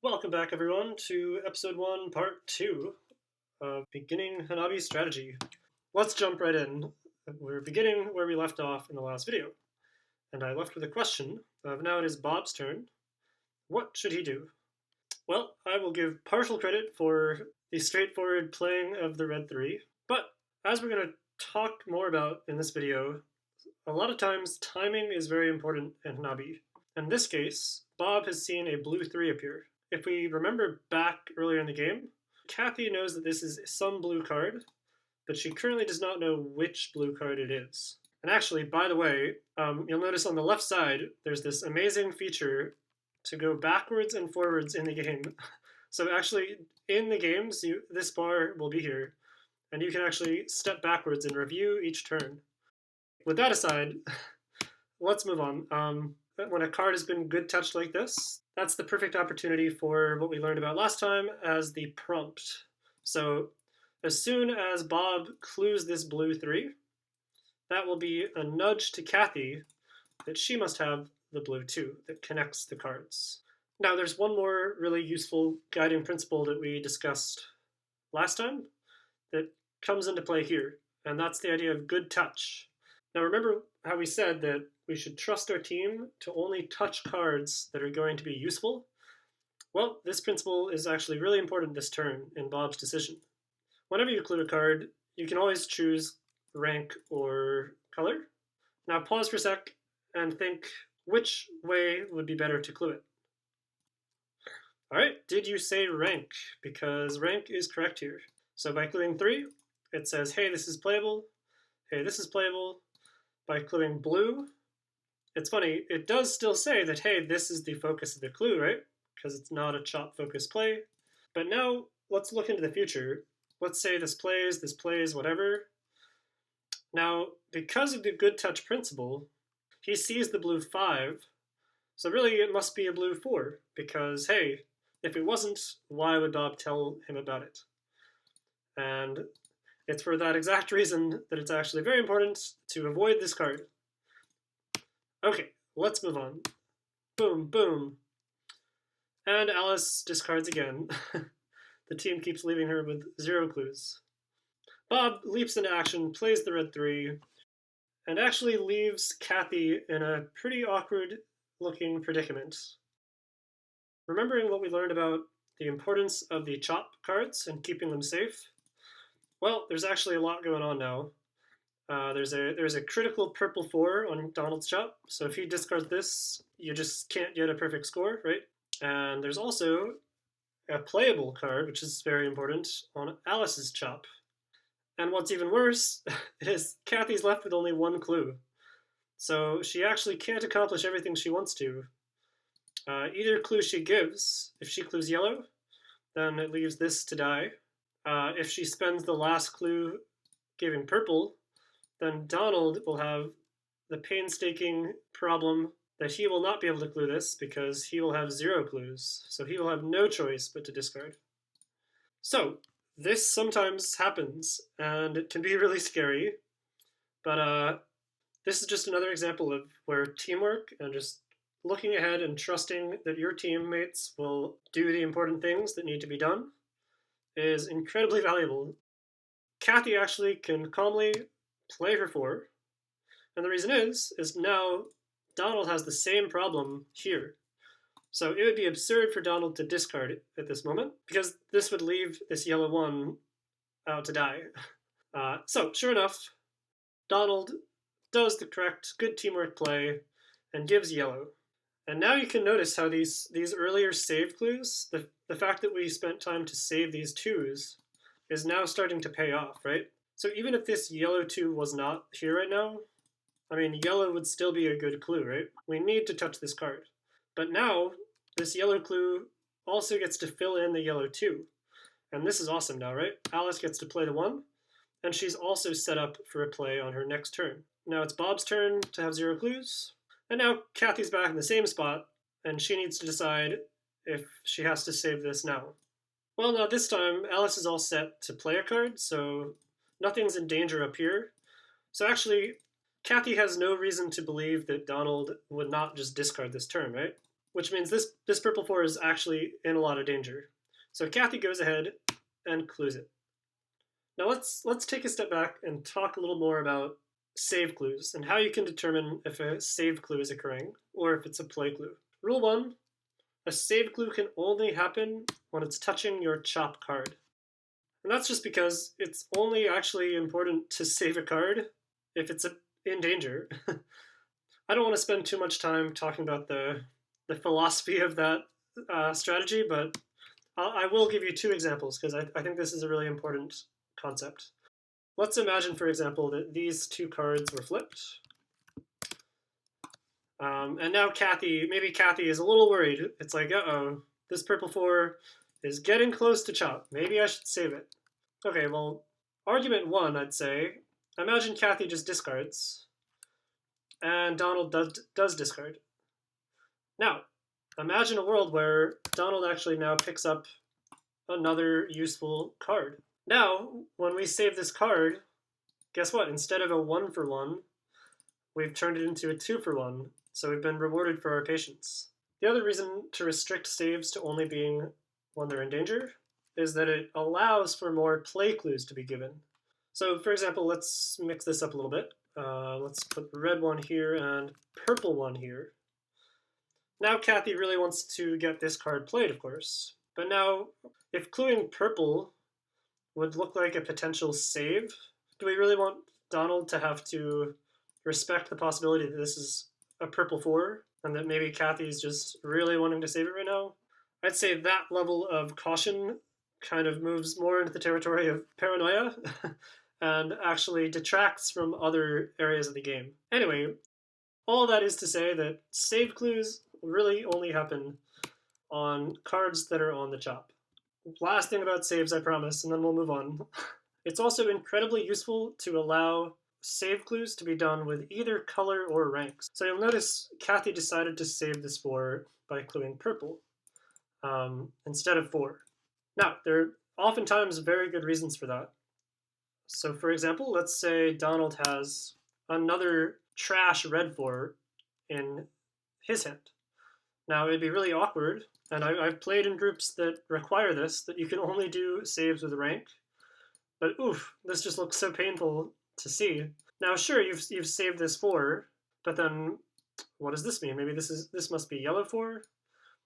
Welcome back, everyone, to episode 1, part 2 of Beginning Hanabi Strategy. Let's jump right in. We're beginning where we left off in the last video, and I left with a question of now it is Bob's turn. What should he do? Well, I will give partial credit for the straightforward playing of the red 3, but as we're going to talk more about in this video, a lot of times timing is very important in Hanabi. In this case, Bob has seen a blue 3 appear. If we remember back earlier in the game, Kathy knows that this is some blue card, but she currently does not know which blue card it is. And actually, by the way, you'll notice on the left side, there's this amazing feature to go backwards and forwards in the game. So actually, in the games, this bar will be here, and you can actually step backwards and review each turn. With that aside, let's move on. When a card has been good touched like this, that's the perfect opportunity for what we learned about last time as the prompt. So as soon as Bob clues this blue 3, that will be a nudge to Kathy that she must have the blue 2 that connects the cards. Now there's one more really useful guiding principle that we discussed last time that comes into play here, and that's the idea of good touch. Now remember how we said that we should trust our team to only touch cards that are going to be useful? Well, this principle is actually really important this turn in Bob's decision. Whenever you clue a card, you can always choose rank or color. Now pause for a sec and think which way would be better to clue it. Alright, did you say rank? Because rank is correct here. So by cluing 3, it says, hey, this is playable. Hey, this is playable. By cluing blue, it's funny, it does still say that, hey, this is the focus of the clue, right? Because it's not a chop focus play. But now let's look into the future. Let's say this plays, whatever. Now, because of the good touch principle, he sees the blue 5. So really it must be a blue 4 because, hey, if it wasn't, why would Bob tell him about it? And it's for that exact reason that it's actually very important to avoid this card. Okay, let's move on. Boom, boom. And Alice discards again. The team keeps leaving her with 0 clues. Bob leaps into action, plays the red 3, and actually leaves Kathy in a pretty awkward looking predicament. Remembering what we learned about the importance of the chop cards and keeping them safe, well, there's actually a lot going on now. There's a critical purple 4 on Donald's chop, so if he discards this, you just can't get a perfect score, right? And there's also a playable card, which is very important, on Alice's chop. And what's even worse is Kathy's left with only 1 clue. So she actually can't accomplish everything she wants to. Either clue she gives, if she clues yellow, then it leaves this to die. If she spends the last clue giving purple, then Donald will have the painstaking problem that he will not be able to clue this because he will have 0 clues. So he will have no choice but to discard. So this sometimes happens, and it can be really scary, but this is just another example of where teamwork and just looking ahead and trusting that your teammates will do the important things that need to be done is incredibly valuable. Kathy actually can calmly play her 4, and the reason is now Donald has the same problem here. So it would be absurd for Donald to discard it at this moment, because this would leave this yellow 1 out to die. So sure enough, Donald does the correct good teamwork play and gives yellow. And now you can notice how these earlier save clues, the fact that we spent time to save these 2s, is now starting to pay off, right? So even if this yellow 2 was not here right now, I mean, yellow would still be a good clue, right? We need to touch this card. But now, this yellow clue also gets to fill in the yellow 2. And this is awesome now, right? Alice gets to play the 1, and she's also set up for a play on her next turn. Now it's Bob's turn to have 0 clues, and now Kathy's back in the same spot, and she needs to decide if she has to save this now. Well, now this time, Alice is all set to play a card, so nothing's in danger up here. So actually, Kathy has no reason to believe that Donald would not just discard this turn, right? Which means this purple 4 is actually in a lot of danger. So Kathy goes ahead and clues it. Now let's take a step back and talk a little more about save clues and how you can determine if a save clue is occurring or if it's a play clue. Rule 1, a save clue can only happen when it's touching your chop card. And that's just because it's only actually important to save a card if it's in danger. I don't want to spend too much time talking about the philosophy of that strategy, but I will give you 2 examples because I think this is a really important concept. Let's imagine, for example, that these 2 cards were flipped. And now maybe Kathy is a little worried. It's like, uh-oh, this purple 4 is getting close to chop. Maybe I should save it. Okay, well, argument 1, I'd say, imagine Kathy just discards, and Donald does discard. Now, imagine a world where Donald actually now picks up another useful card. Now, when we save this card, guess what? Instead of a 1-for-1, we've turned it into a 2-for-1, so we've been rewarded for our patience. The other reason to restrict saves to only being when they're in danger is that it allows for more play clues to be given. So, for example, let's mix this up a little bit. Let's put the red one here and purple one here. Now Kathy really wants to get this card played, of course. But now, if cluing purple would look like a potential save, do we really want Donald to have to respect the possibility that this is a purple 4 and that maybe Kathy's just really wanting to save it right now? I'd say that level of caution kind of moves more into the territory of paranoia and actually detracts from other areas of the game. Anyway, all that is to say that save clues really only happen on cards that are on the chop. Last thing about saves, I promise, and then we'll move on. It's also incredibly useful to allow save clues to be done with either color or ranks. So you'll notice Kathy decided to save this 4 by cluing purple instead of 4. Now, there are oftentimes very good reasons for that. So for example, let's say Donald has another trash red 4 in his hand. Now, it'd be really awkward, and I've played in groups that require this, that you can only do saves with rank. But oof, this just looks so painful to see. Now, sure, you've saved this 4, but then what does this mean? Maybe this must be yellow 4.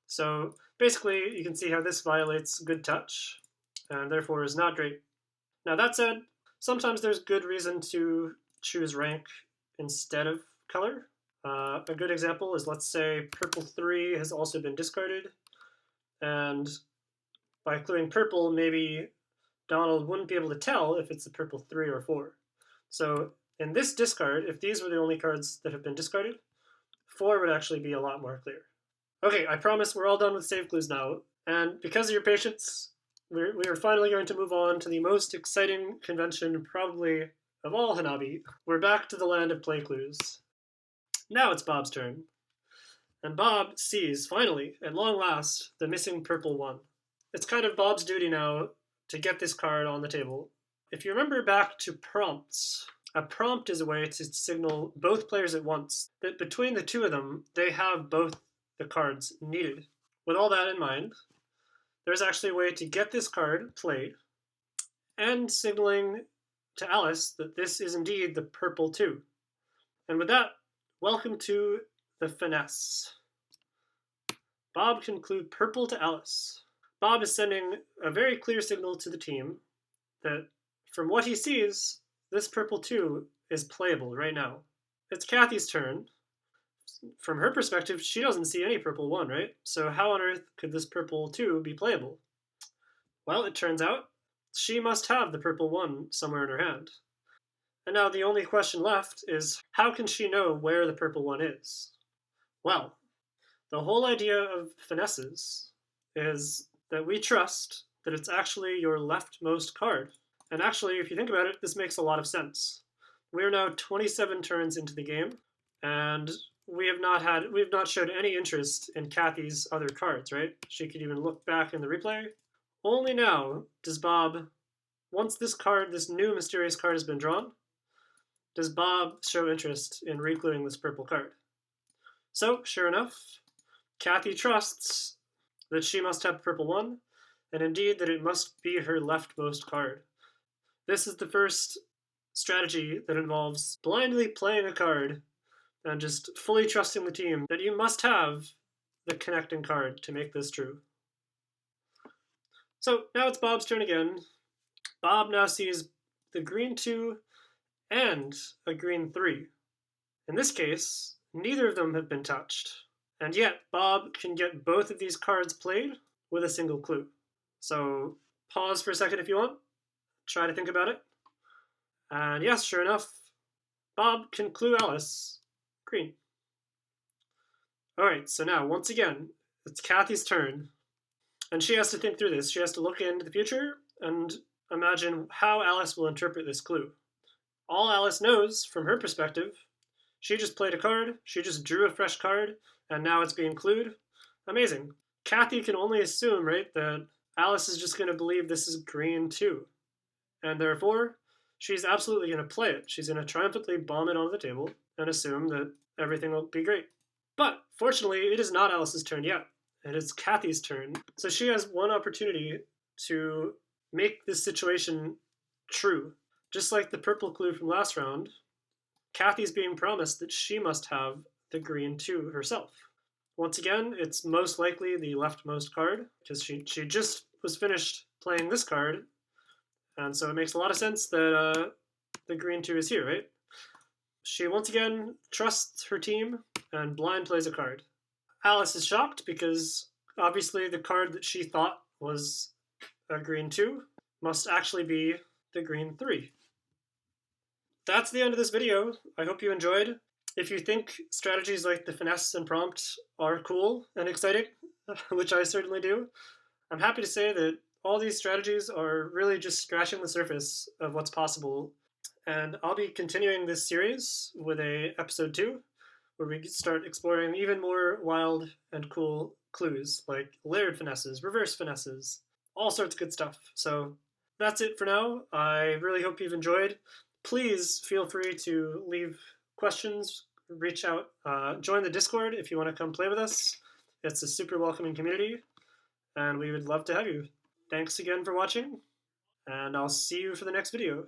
So basically, you can see how this violates good touch, and therefore is not great. Now, that said, sometimes there's good reason to choose rank instead of color. A good example is, let's say purple 3 has also been discarded, and by cluing purple, maybe Donald wouldn't be able to tell if it's a purple 3 or 4. So in this discard, if these were the only cards that have been discarded, 4 would actually be a lot more clear. Okay, I promise we're all done with save clues now, and because of your patience, we are finally going to move on to the most exciting convention probably of all Hanabi. We're back to the land of play clues. Now it's Bob's turn. And Bob sees, finally, at long last, the missing purple 1. It's kind of Bob's duty now to get this card on the table. If you remember back to prompts, a prompt is a way to signal both players at once that between the 2 of them, they have both the cards needed. With all that in mind, there's actually a way to get this card played and signaling to Alice that this is indeed the purple 2. And with that, welcome to the Finesse. Bob can clue purple to Alice. Bob is sending a very clear signal to the team that from what he sees, this purple 2 is playable right now. It's Kathy's turn. From her perspective, she doesn't see any purple 1, right? So how on earth could this purple 2 be playable? Well, it turns out she must have the purple 1 somewhere in her hand. And now the only question left is, how can she know where the purple 1 is? Well, the whole idea of finesses is that we trust that it's actually your leftmost card. And actually, if you think about it, this makes a lot of sense. We're now 27 turns into the game, and we have not showed any interest in Kathy's other cards, right? She could even look back in the replay. Only now does Bob, once this new mysterious card has been drawn, does Bob show interest in recluing this purple card. So, sure enough, Kathy trusts that she must have purple 1, and indeed that it must be her leftmost card. This is the first strategy that involves blindly playing a card and just fully trusting the team that you must have the connecting card to make this true. So now it's Bob's turn again. Bob now sees the green 2 and a green 3. In this case, neither of them have been touched. And yet, Bob can get both of these cards played with a single clue. So pause for a second if you want. Try to think about it. And yes, sure enough, Bob can clue Alice green. Alright, so now, once again, it's Kathy's turn. And she has to think through this. She has to look into the future and imagine how Alice will interpret this clue. All Alice knows, from her perspective, she just played a card, she just drew a fresh card, and now it's being clued. Amazing. Kathy can only assume, right, that Alice is just going to believe this is green too. And therefore, she's absolutely going to play it. She's going to triumphantly bomb it onto the table and assume that everything will be great. But fortunately, it is not Alice's turn yet. It is Kathy's turn. So she has one opportunity to make this situation true. Just like the purple clue from last round, Kathy's being promised that she must have the green 2 herself. Once again, it's most likely the leftmost card, because she just was finished playing this card, and so it makes a lot of sense that the green 2 is here, right? She once again trusts her team and blind plays a card. Alice is shocked because obviously the card that she thought was a green 2 must actually be the green 3. That's the end of this video. I hope you enjoyed. If you think strategies like the finesse and prompt are cool and exciting, which I certainly do, I'm happy to say that all these strategies are really just scratching the surface of what's possible. And I'll be continuing this series with a episode 2, where we start exploring even more wild and cool clues, like layered finesses, reverse finesses, all sorts of good stuff. So that's it for now. I really hope you've enjoyed. Please feel free to leave questions, reach out, join the Discord if you want to come play with us. It's a super welcoming community, and we would love to have you. Thanks again for watching, and I'll see you for the next video.